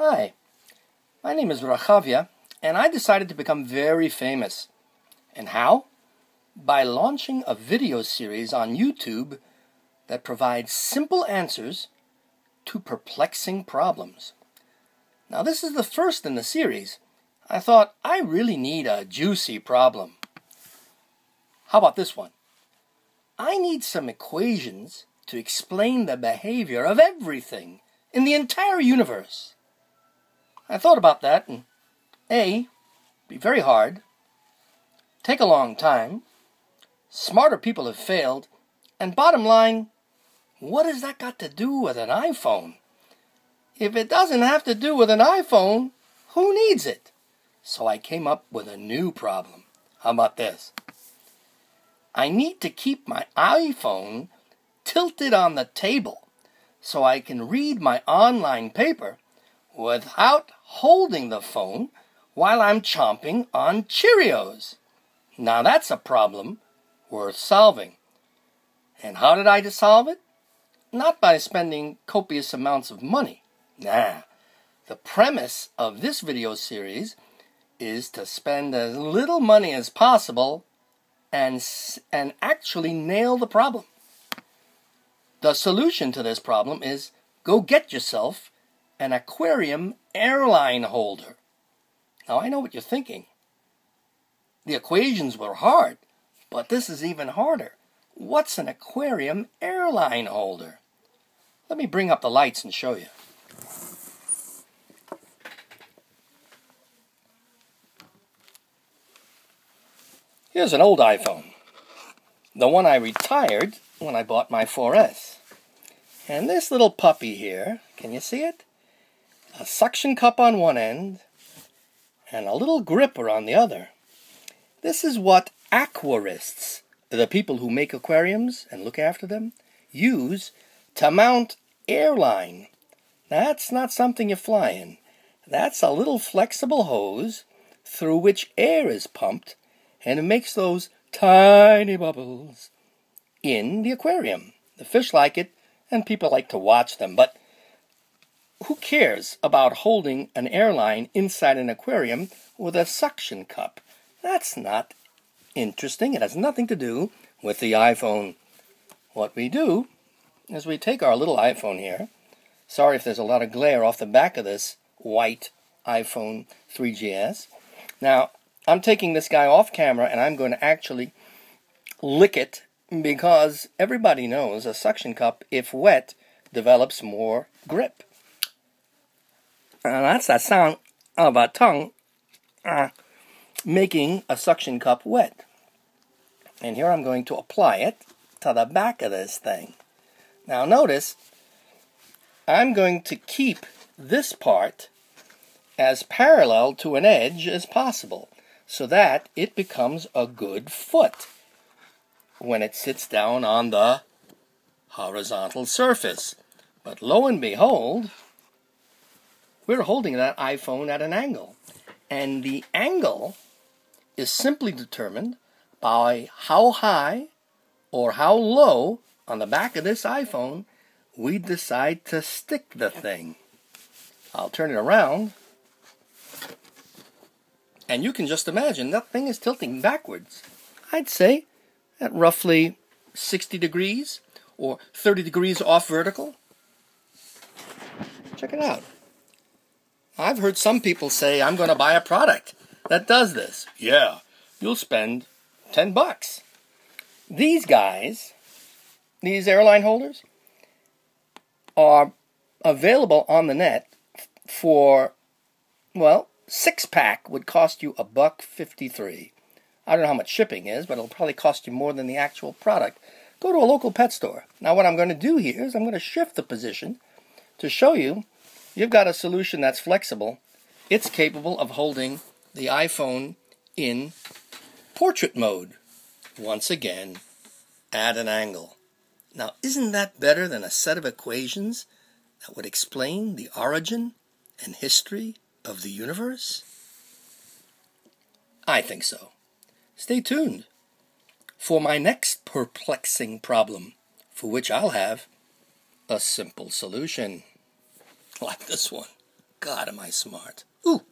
Hi, my name is Rachavia, and I decided to become very famous. And how? By launching a video series on YouTube that provides simple answers to perplexing problems. Now, this is the first in the series. I thought I really need a juicy problem. How about this one? I need some equations to explain the behavior of everything in the entire universe. I thought about that, and A, be very hard, take a long time, smarter people have failed, and bottom line, what has that got to do with an iPhone? If it doesn't have to do with an iPhone, who needs it? So I came up with a new problem. How about this? I need to keep my iPhone tilted on the table so I can read my online paper without holding the phone while I'm chomping on Cheerios. Now that's a problem worth solving. And how did I solve it? Not by spending copious amounts of money. Nah. The premise of this video series is to spend as little money as possible and actually nail the problem. The solution to this problem is go get yourself an aquarium airline holder. Now, I know what you're thinking. The equations were hard, but this is even harder. What's an aquarium airline holder? Let me bring up the lights and show you. Here's an old iPhone. The one I retired when I bought my 4S. And this little puppy here, can you see it? A suction cup on one end and a little gripper on the other. This is what aquarists, the people who make aquariums and look after them, use to mount airline. That's not something you fly in. That's a little flexible hose through which air is pumped, and it makes those tiny bubbles in the aquarium. The fish like it, and people like to watch them, but who cares about holding an airline inside an aquarium with a suction cup? That's not interesting. It has nothing to do with the iPhone. What we do is we take our little iPhone here. Sorry if there's a lot of glare off the back of this white iPhone 3GS. Now, I'm taking this guy off camera and I'm going to actually lick it because everybody knows a suction cup, if wet, develops more grip. That's that sound of a tongue making a suction cup wet. And here I'm going to apply it to the back of this thing. Now notice, I'm going to keep this part as parallel to an edge as possible so that it becomes a good foot when it sits down on the horizontal surface. But lo and behold, we're holding that iPhone at an angle. And the angle is simply determined by how high or how low on the back of this iPhone we decide to stick the thing. I'll turn it around. And you can just imagine that thing is tilting backwards. I'd say at roughly 60 degrees or 30 degrees off vertical. Check it out. I've heard some people say, I'm going to buy a product that does this. Yeah, you'll spend $10. These guys, these airline holders, are available on the net for, well, 6-pack would cost you $1.53. I don't know how much shipping is, but it'll probably cost you more than the actual product. Go to a local pet store. Now what I'm going to do here is I'm going to shift the position to show you you've got a solution that's flexible. It's capable of holding the iPhone in portrait mode. Once again, at an angle. Now, isn't that better than a set of equations that would explain the origin and history of the universe? I think so. Stay tuned for my next perplexing problem, for which I'll have a simple solution, like this one. God, am I smart. Ooh,